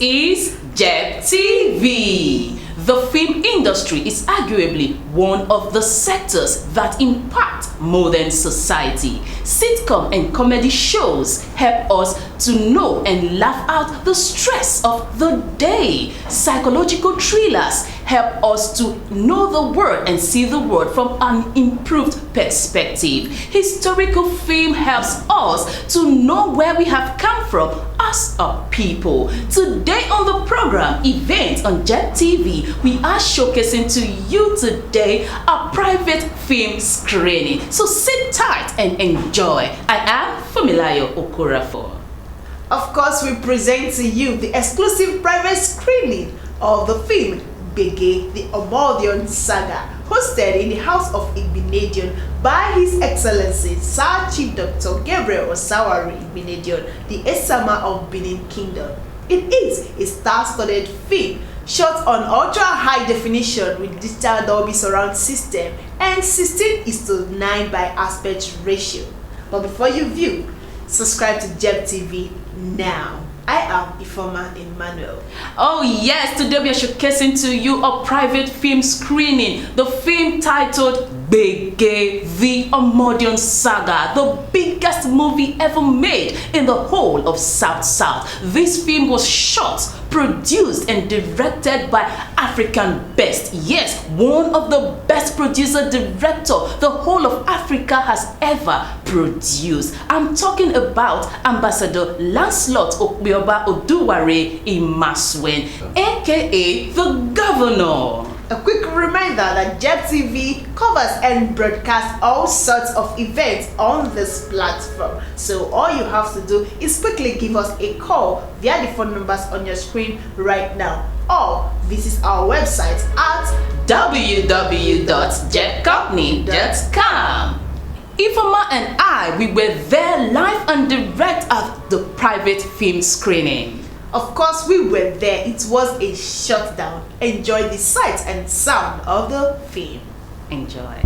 is Gbege TV. The film industry is arguably one of the sectors that impact modern society. Sitcom and comedy shows help us to know and laugh out the stress of the day. Psychological thrillers help us to know the world and see the world from an improved perspective. Historical film helps us to know where we have come from as a people. Today on the program Events on Gbege TV, we are showcasing to you today a private film screening. So sit tight and enjoy. I am Fumilayo Okorafor. Of course, we present to you the exclusive private screening of the film Gbege, the Igbinedion saga, hosted in the house of Igbinedion by His Excellency Sir Chief Dr. Gabriel Osawari Igbinedion, the Esama of Benin Kingdom. It is a star-studded film shot on ultra-high definition with digital Dolby surround system and 16:9 by aspect ratio. But before you view, subscribe to Gbege TV now. I am Ifoma Emmanuel. Oh yes, today we are showcasing to you a private film screening. The film titled Gbege, the Igbinedion saga, the biggest movie ever made in the whole of South. This film was shot, produced and directed by African best. Yes, one of the best producer-director the whole of Africa has ever produced. I'm talking about Ambassador Lancelot Imasuen, aka the Governor. A quick reminder that Gbege TV covers and broadcasts all sorts of events on this platform. So all you have to do is quickly give us a call via the phone numbers on your screen right now, or visit our website at www.gbegecompany.com. Ifoma and I, we were there live and direct at the private film screening. Of course, we were there. It was a shutdown. Enjoy the sight and sound of the film. Enjoy.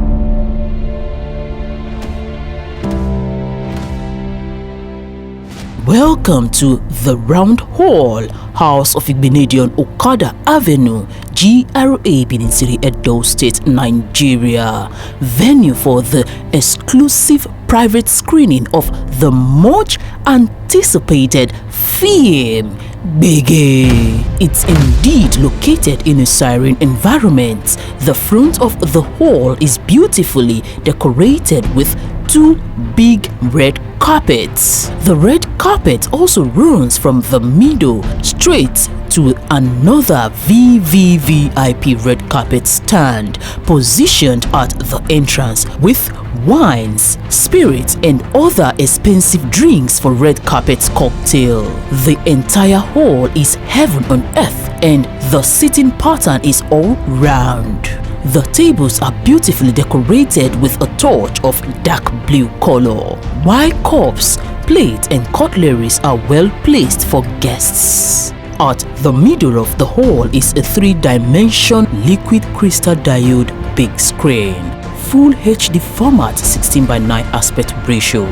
Welcome to the Round Hall, House of Igbinedion, Okada Avenue, GRA, Benin City, Edo State, Nigeria. Venue for the exclusive private screening of the much anticipated film Gbege. It's indeed located in a serene environment. The front of the hall is beautifully decorated with two big red carpets. The red carpet also runs from the middle straight to another VVVIP red carpet stand positioned at the entrance with wines, spirits and other expensive drinks for red carpet cocktail. The entire hall is heaven on earth and the seating pattern is all round. The tables are beautifully decorated with a touch of dark blue color, while cups, plates and cutleries are well placed for guests. At the middle of the hall is a 3-dimension liquid crystal diode big screen, full HD format 16:9 aspect ratio.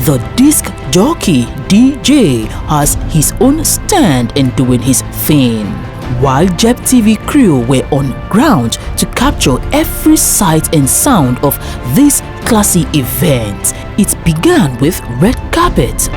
The disc jockey DJ has his own stand and doing his thing, while Gbege TV crew were on ground to capture every sight and sound of this classy event. It began with red carpet.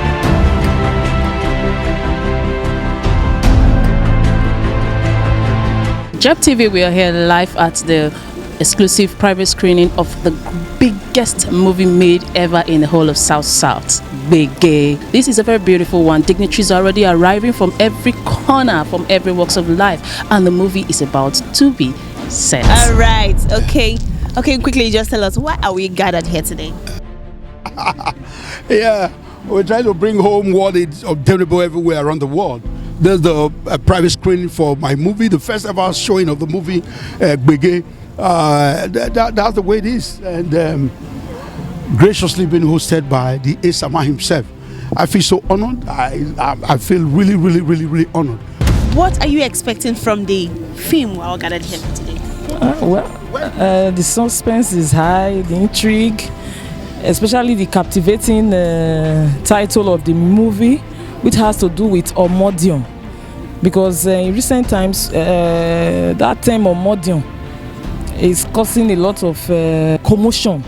Gbege TV, we are here live at the exclusive private screening of the biggest movie made ever in the whole of South, Gbege. This is a very beautiful one. Dignitaries are already arriving from every corner, from every walks of life, and the movie is about to be set. All right, okay, quickly just tell us, why are we gathered here today? Yeah, we're trying to bring home what is obtainable everywhere around the world. There's the private screening for my movie, the first ever showing of the movie Gbege. That's the way it is, and graciously being hosted by the Esama himself. I feel so honored. I feel really honored. What are you expecting from the film we're all gathered here today? The suspense is high, the intrigue, especially the captivating title of the movie, which has to do with Omodium. Because in recent times, that term Omodium is causing a lot of commotion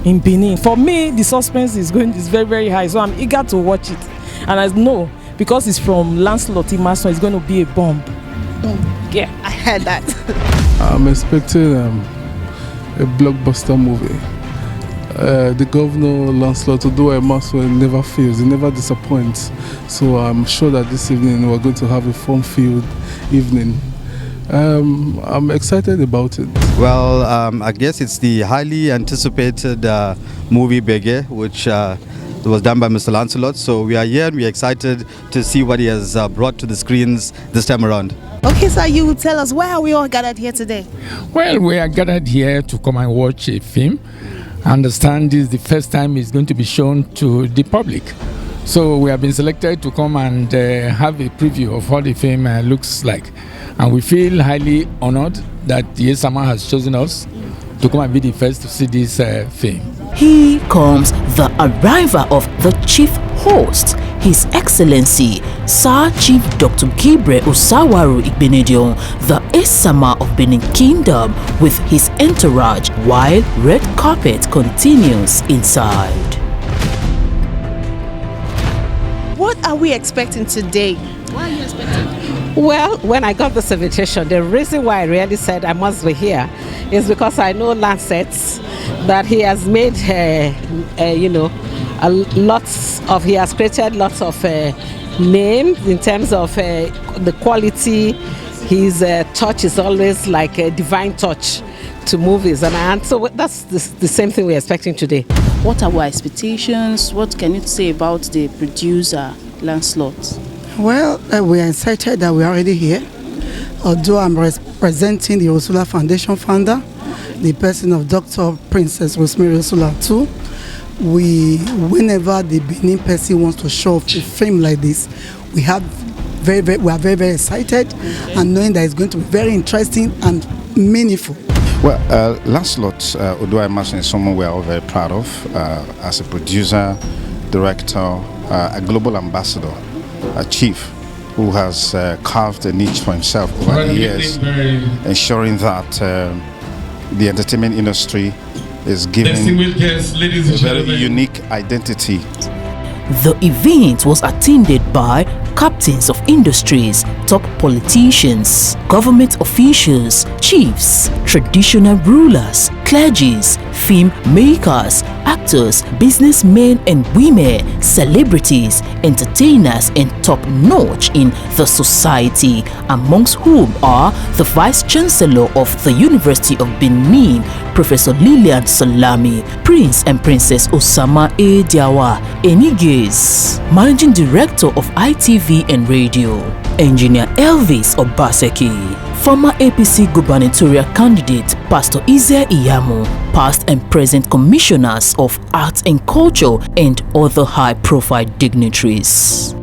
in Benin. For me, the suspense is very, very high, so I'm eager to watch it. And I know, because it's from Lancelot Imasuen, it's going to be a bomb. Yeah, I heard that. I'm expecting a blockbuster movie. The governor, Lancelot Imasuen, never fails, he never disappoints. So I'm sure that this evening we're going to have a fun-filled evening. I'm excited about it. Well, I guess it's the highly anticipated movie Gbege, which was done by Mr. Lancelot. So we are here and we're excited to see what he has brought to the screens this time around. Okay, so you will tell us, why are we all gathered here today? Well, we are gathered here to come and watch a film. I understand this is the first time it's going to be shown to the public. So we have been selected to come and have a preview of what the film looks like. And we feel highly honored that the Esama has chosen us to come and be the first to see this film. Here comes the arrival of the chief host, His Excellency Sir Chief Dr. Gbege Osawaru Igbinedion, the Esama of Benin Kingdom, with his entourage, while red carpet continues inside. What are we expecting today? What are you expecting? Well, when I got this invitation, the reason why I really said I must be here is because I know Lancet, that he has made, he has created lots of names in terms of the quality. His touch is always like a divine touch to movies, and so that's the same thing we're expecting today. What are our expectations? What can you say about the producer, Lancelot? Well, we are excited that we are already here. Although I'm representing the Ursula Foundation founder, the person of Dr. Princess Rosemary Ursula too. Whenever the Benin person wants to show off a film like this, we are very, very excited and knowing that it's going to be very interesting and meaningful. Well, Lancelot Imasuen is someone we are all very proud of as a producer, director, a global ambassador, a chief who has carved a niche for himself over the years, ensuring that the entertainment industry is given a very unique identity. The event was attended by captains of industries, top politicians, government officials, chiefs, traditional rulers, clergies, film makers, actors, businessmen and women, celebrities, entertainers and top-notch in the society, amongst whom are the Vice Chancellor of the University of Benin, Professor Lilian Salami, Prince and Princess Osama A. Diawa Eniges, Managing Director of ITV and Radio, Engineer Elvis Obaseki, former APC gubernatorial candidate Pastor Ize Iyamu, past and present commissioners of arts and culture, and other high-profile dignitaries.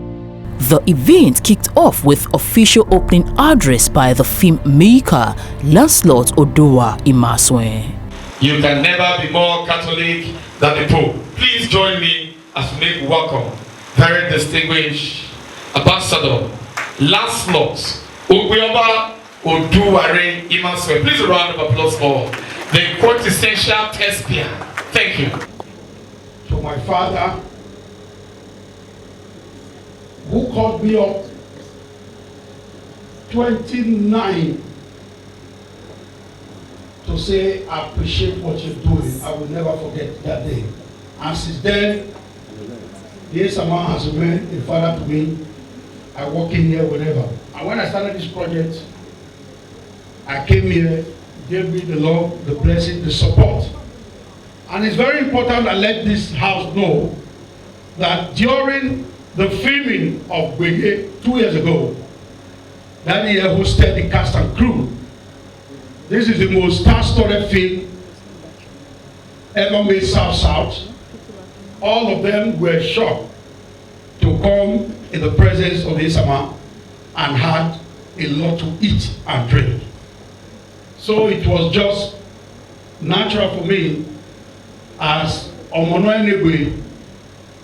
The event kicked off with official opening address by the film maker Lancelot Imasuen. You can never be more Catholic than the Pope. Please join me as we make welcome very distinguished Ambassador Lancelot Imasuen. Please a round of applause for the quintessential thespian. Thank you. To my father, who called me up 29 to say, I appreciate what you're doing. I will never forget that day. And since then, the Esama has remained a father to me. I walk in here whenever. And when I started this project, I came here, gave me the love, the blessing, the support. And it's very important I let this house know that during the filming of Gbege 2 years ago, that year hosted the cast and crew. This is the most star-studded film ever made South. All of them were shocked to come in the presence of the Esama and had a lot to eat and drink. So it was just natural for me as Omono Enegbe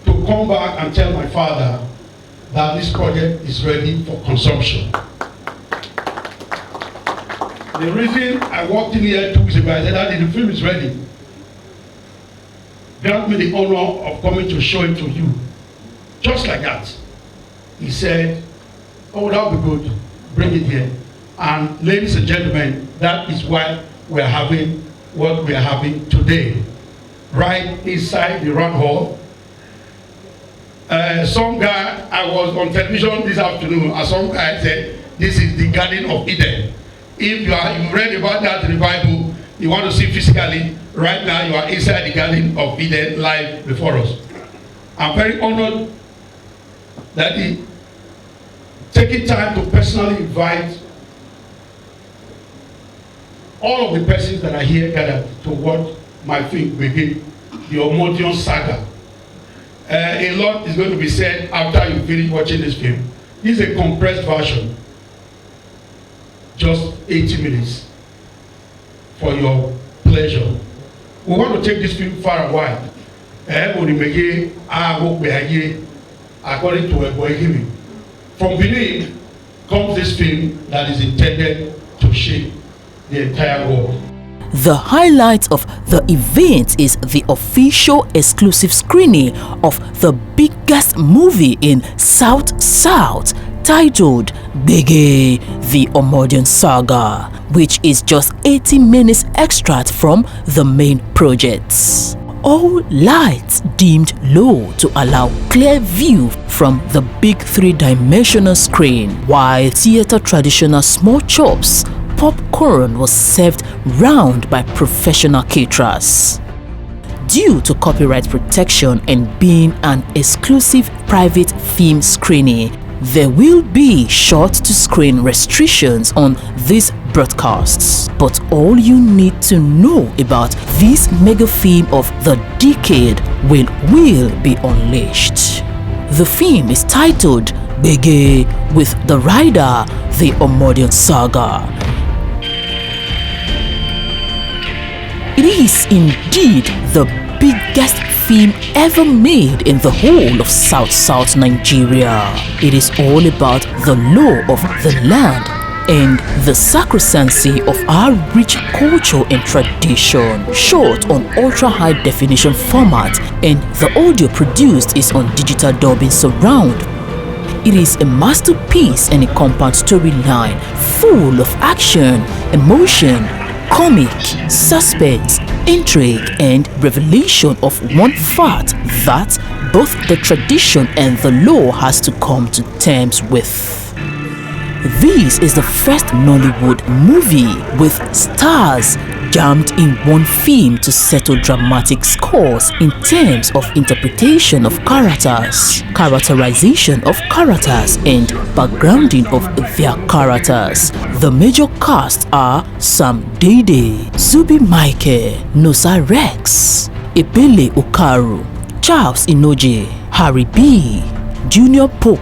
to come back and tell my father that this project is ready for consumption. The reason I walked in here 2 weeks ago, I said, Daddy, the film is ready. Grant me the honor of coming to show it to you. Just like that. He said, oh, that would be good. Bring it here. And ladies and gentlemen, that is why we are having what we are having today. Right inside the round hall. Some guy, I was on television this afternoon, and some guy said, this is the Garden of Eden. If you read about that in the Bible, you want to see physically, right now you are inside the Garden of Eden live before us. I'm very honored that he taking time to personally invite all of the persons that are here gathered to watch my film begin, the Igbinedion saga. A lot is going to be said after you finish watching this film. This is a compressed version, just 80 minutes for your pleasure. We want to take this film far and wide. According to Gbege. From Benin comes this film that is intended to shake the entire world. The highlight of the event is the official exclusive screening of the biggest movie in South titled Gbege, the Igbinedion saga, which is just 80 minutes extract from the main projects. All lights dimmed low to allow clear view from the big 3-dimensional screen, while theater traditional small chops popcorn was served round by professional caterers. Due to copyright protection and being an exclusive private film screening, there will be short-to-screen restrictions on these broadcasts. But all you need to know about this mega film of the decade will be unleashed. The film is titled Gbege, with the rider the Igbinedion saga. It is indeed the biggest film ever made in the whole of South Nigeria. It is all about the law of the land and the sacrosancy of our rich culture and tradition. Shot on ultra-high definition format, and the audio produced is on digital dubbing surround. It is a masterpiece and a compound storyline full of action, emotion, comic, suspense, intrigue, and revelation of one fact that both the tradition and the law has to come to terms with. This is the first Nollywood movie with stars jammed in one film to settle dramatic scores in terms of interpretation of characters, characterization of characters, and backgrounding of their characters. The major cast are Sam Dede, Zubi Michael, Nosa Rex, Ebele Okaru, Charles Inoje, Harry B, Junior Pope,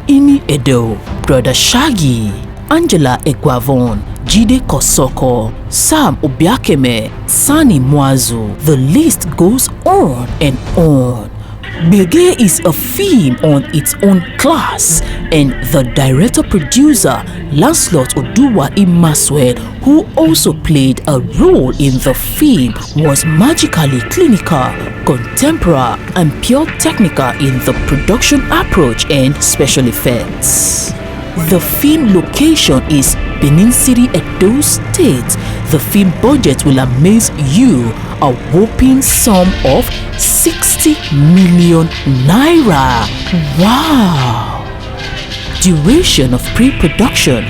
Ini Edo, Brother Shaggy, Angela Egwavon, Jide Kosoko, Sam Obiakeme, Sani Mwazu. The list goes on and on. Gbege is a film on its own class, and the director-producer Lancelot Imasuen, who also played a role in the film, was magically clinical, contemporary, and pure technical in the production approach and special effects. The film location is Benin City, Edo State. The film budget will amaze you, a whopping sum of 60 million naira. Wow! Duration of pre-production,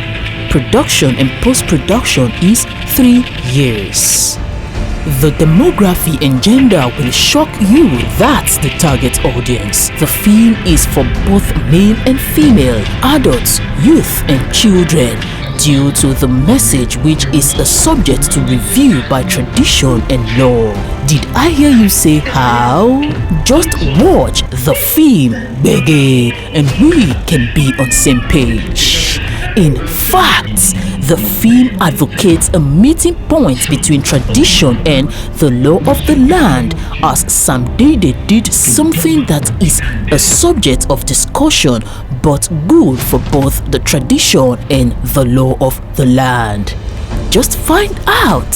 production and post-production is 3 years. The demography and gender will shock you. That's the target audience. The film is for both male and female, adults, youth and children, due to the message which is a subject to review by tradition and law. Did I hear you say how? Just watch the film Gbege and we can be on same page. In fact, The film advocates a meeting point between tradition and the law of the land, as Sam Dede did something that is a subject of discussion but good for both the tradition and the law of the land. Just find out.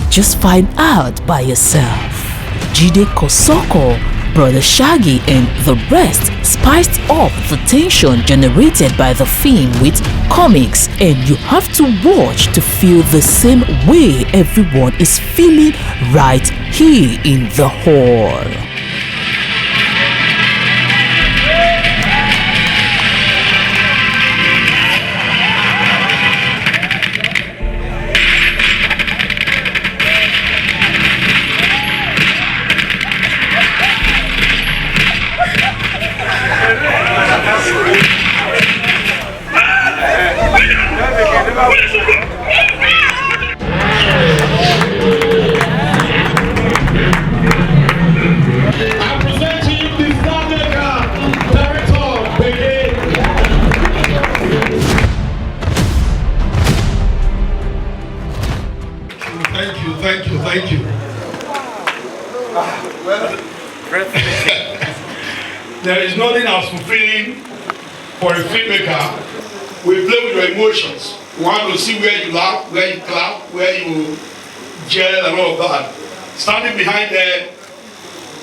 Just find out by yourself. Jide Kosoko, Brother Shaggy and the rest spiced up the tension generated by the film with comics, and you have to watch to feel the same way everyone is feeling right here in the hall. Thank you. There is nothing as fulfilling for a filmmaker. We play with your emotions. We want to see where you laugh, where you clap, where you gel and all of that. Standing behind there,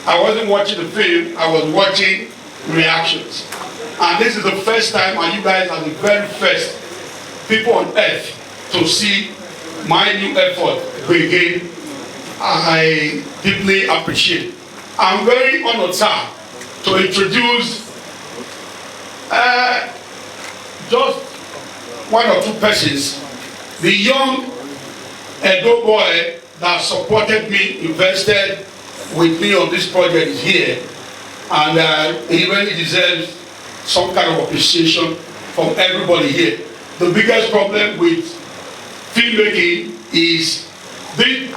I wasn't watching the film, I was watching reactions. And this is the first time, and you guys are the very first people on earth to see my new effort, Gbege. I deeply appreciate. I'm very honored, sir, to introduce just one or two persons. The young Edo boy that supported me, invested with me on this project is here, and he really deserves some kind of appreciation from everybody here. The biggest problem with filmmaking is this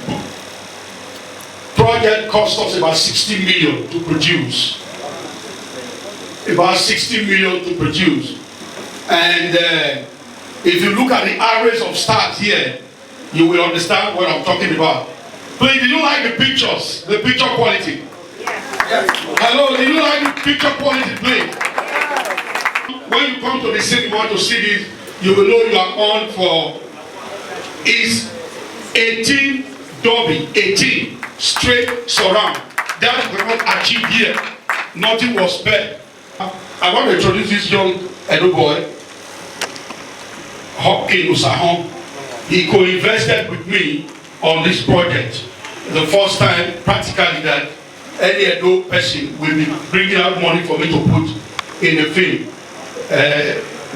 project cost us about 60 million to produce. About 60 million to produce. And if you look at the average of stars here, you will understand what I'm talking about. Please, did you like the pictures? The picture quality? Yes. Hello, did you like the picture quality, please? When you come to the cinema to see this, you will know you are on for is 18 Dolby, 18 straight surround. That was not achieved here. Nothing was spared. I want to introduce this young Edo boy, Hopkins Usahon. He co-invested with me on this project. The first time, practically, that any Edo person will be bringing out money for me to put in the film.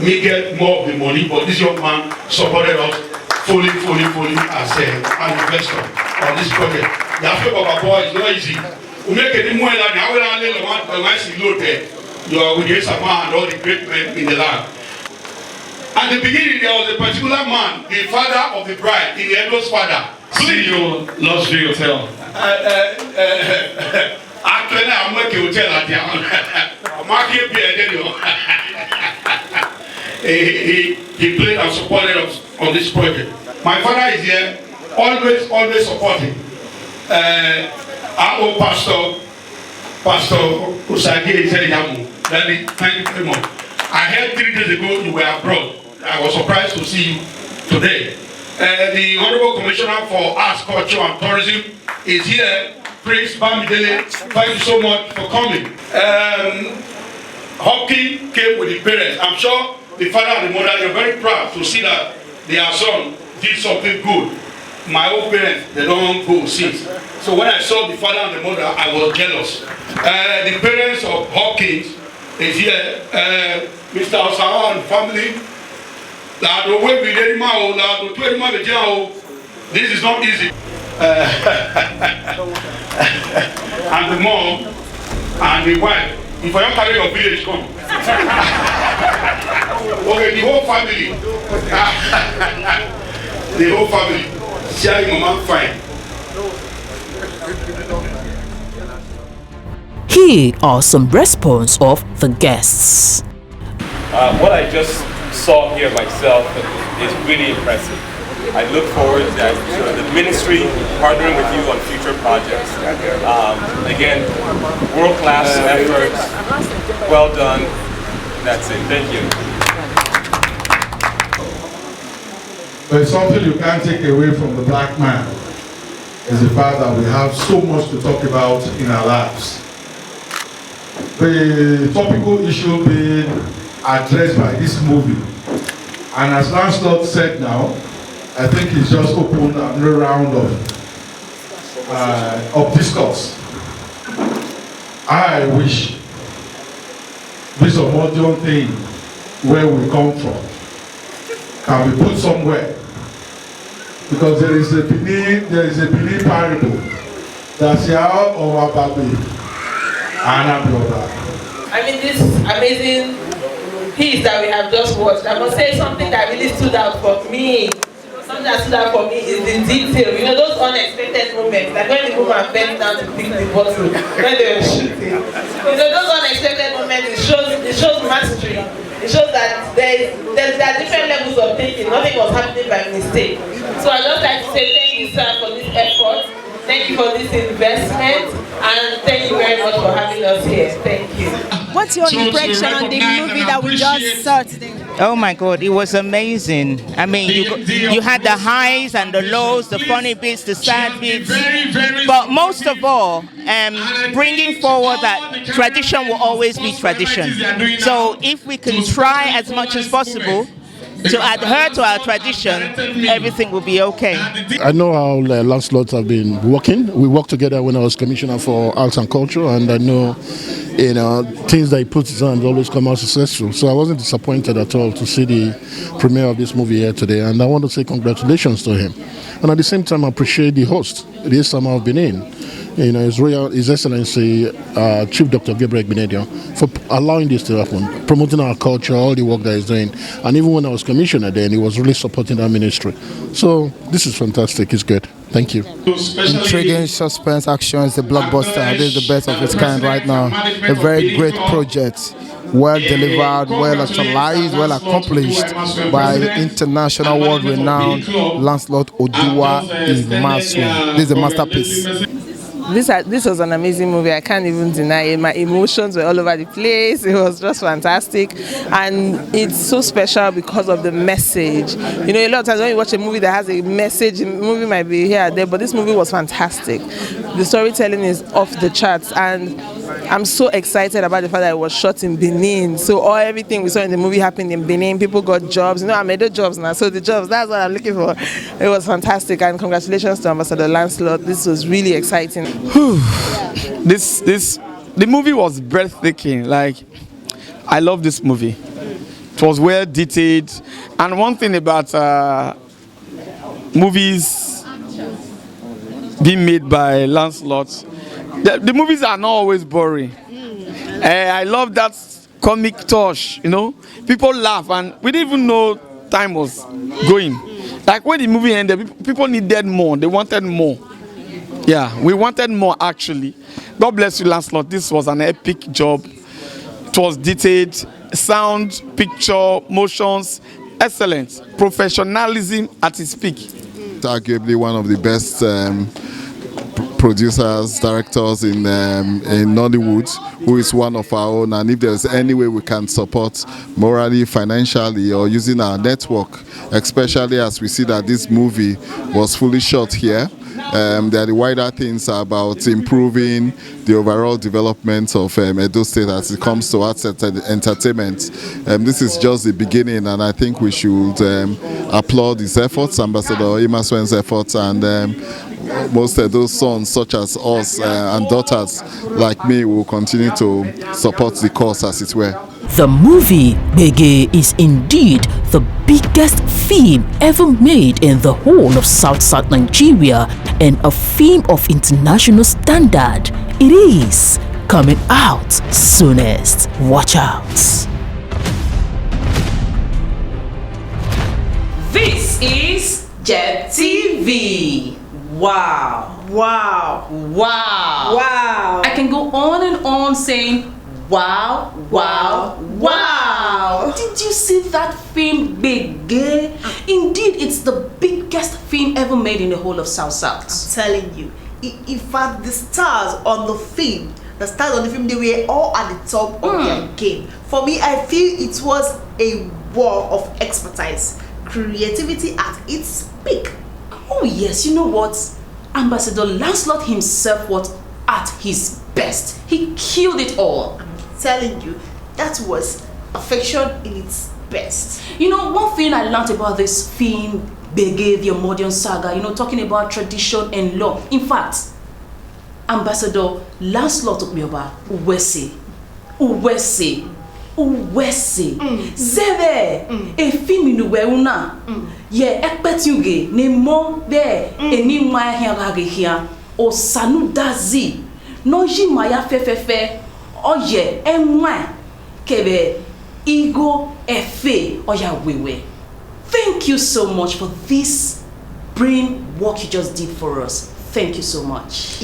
Me get more of the money, but this young man supported us fully as an investor on this project. The aspect of our boy is not easy. We make it more like how we are you are with the man and all the great men in the land. At the beginning, there was a particular man, the father of the bride, in the Edo's father. CEO Luxury Hotel. Actually, I'm making a hotel at the he played and supported us on this project. My father is here, always supporting. Our old Pastor Usagi Yamu. Daddy, thank you very much. I heard 3 days ago you were abroad. I was surprised to see you today. The Honorable Commissioner for Arts, Culture and Tourism is here. Prince Bamidele, thank you so much for coming. Hopkins came with the parents. I'm sure the father and the mother, you're very proud to see that their son did something good. My own parents, they don't go since. So when I saw the father and the mother, I was jealous. The parents of Hopkins is here. Mr. Osawa and family. This is not easy. And the mom and the wife. If I don't carry your village, come. Okay, the whole family. The whole family. Sharing mama fine. Here are some response of the guests. What I just saw here myself is really impressive. I look forward to the ministry partnering with you on future projects. Again, world-class efforts. Well done. That's it. Thank you. But something you can't take away from the black man is the fact that we have so much to talk about in our lives. The topical issue being addressed by this movie, and as Lancelot said now, I think it's just opened another round of discourse. I wish this Omodion thing, where we come from, can be put somewhere, because there is a Benin parable that's here or Ababe and Abiola. I mean, this amazing piece that we have just watched, I must say something that really stood out for me. Something that stood out for me is the detail. You know, those unexpected moments, like when the woman bent down to pick the bottle when they were shooting. You know, those unexpected moments, it shows mastery. It shows that there are different levels of thinking. Nothing was happening by mistake. So I'd just like to say thank you, sir, for this effort. Thank you for this investment, and thank you very much for having us here. Thank you. What's your impression on the movie that we just saw today? Oh my God, it was amazing. I mean, you had the highs and the lows, the funny bits, the sad bits, but most of all, bringing forward that tradition will always be tradition. So if we can try as much as possible to adhere to our tradition, everything will be okay. I know how Lancelot have been working. We worked together when I was commissioner for arts and culture, and I know, things that he puts his hands always come out successful. So I wasn't disappointed at all to see the premiere of this movie here today, and I want to say congratulations to him. And at the same time, I appreciate the host, the summer of Benin, His Excellency Chief Dr. Gbege Igbinedion, for allowing this to happen, promoting our culture, all the work that he's doing. And even when I was commissioner then, he was really supporting that ministry. So this is fantastic. It's good. Thank you. Intriguing suspense action is the blockbuster. This is the best of its kind right now. A very great project. Well delivered, well actualized, well accomplished by international world-renowned Lancelot Imasuen. This is a masterpiece. This was an amazing movie. I can't even deny it. My emotions were all over the place. It was just fantastic, and it's so special because of the message. You know, a lot of times when you watch a movie that has a message, the movie might be here or there, but this movie was fantastic. The storytelling is off the charts, and I'm so excited about the fact that it was shot in Benin. So everything we saw in the movie happened in Benin. People got jobs. You know, I made the jobs now. So the jobs, that's what I'm looking for. It was fantastic, and congratulations to Ambassador Lancelot. This was really exciting. The movie was breathtaking. Like, I love this movie. It was well detailed, and one thing about movies being made by Lancelot, the movies are not always boring. I love that comic touch. You know, people laugh, and we didn't even know time was going. Like when the movie ended, people needed more. They wanted more. Yeah, we wanted more actually. God bless you, Lancelot. This was an epic job. It was detailed, sound, picture, motions, excellent. Professionalism at its peak. Arguably one of the best producers, directors in Nollywood, who is one of our own, and if there's any way we can support morally, financially, or using our network, especially as we see that this movie was fully shot here. There are the wider things about improving the overall development of Edo State as it comes to arts and entertainment. This is just the beginning, and I think we should applaud his efforts, Ambassador Imasuen's efforts, and most of those sons such as us and daughters like me will continue to support the cause, as it were. The movie Gbege is indeed the biggest film ever made in the whole of South Nigeria, and a film of international standard. It is coming out soonest. Watch out. This is Jet TV. Wow. Wow. Wow. Wow. I can go on and on saying wow, wow, wow. Did you see that film, Gbege? Indeed, it's the biggest film ever made in the whole of South. I'm telling you. In fact, the stars on the film, they were all at the top of their game. For me, I feel it was a war of expertise, creativity at its peak. Oh yes, you know what? Ambassador Lancelot himself was at his best. He killed it all. I'm telling you, that was perfection in its best. You know, one thing I learned about this film, Gbege, the Igbinedion saga, you know, talking about tradition and law. In fact, Ambassador Lancelot Imasuen Uwese Zeve a film inuwe una ye ekpetuge ne mo be eni mwa hia o sanu dazi no ji maya fefefe oye enwa kebe igo efe oya wewe. Thank you so much for this brain work you just did for us. Thank you so much.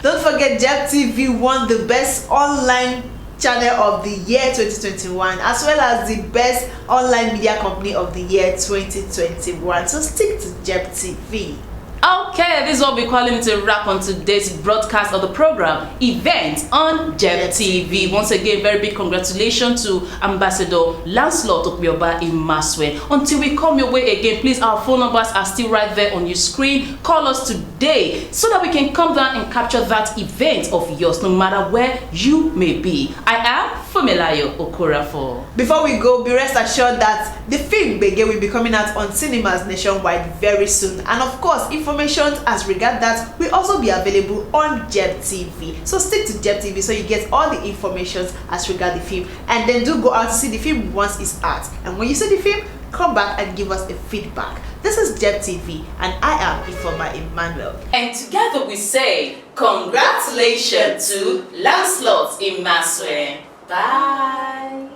Don't forget, Gbege TV won the best online channel of the year 2021 as well as the best online media company of the year 2021. So stick to Gbege TV. Okay, this is what we're calling it a wrap on today's broadcast of the program Event on Gbege TV. Once again, very big congratulations to Ambassador Lancelot Imasuen. Until we come your way again, please, our phone numbers are still right there on your screen. Call us today so that we can come down and capture that event of yours, no matter where you may be. I am Fumilayo Okorafor. Before we go, be rest assured that the film Gbege will be coming out on cinemas nationwide very soon. And of course, information as regard that will also be available on Gbege TV. So stick to Gbege TV so you get all the information as regard the film. And then do go out to see the film once it's out. And when you see the film, come back and give us a feedback. This is Gbege TV and I am Ifoma Emmanuel. And together we say, congratulations to Lancelot Imasuen. Bye.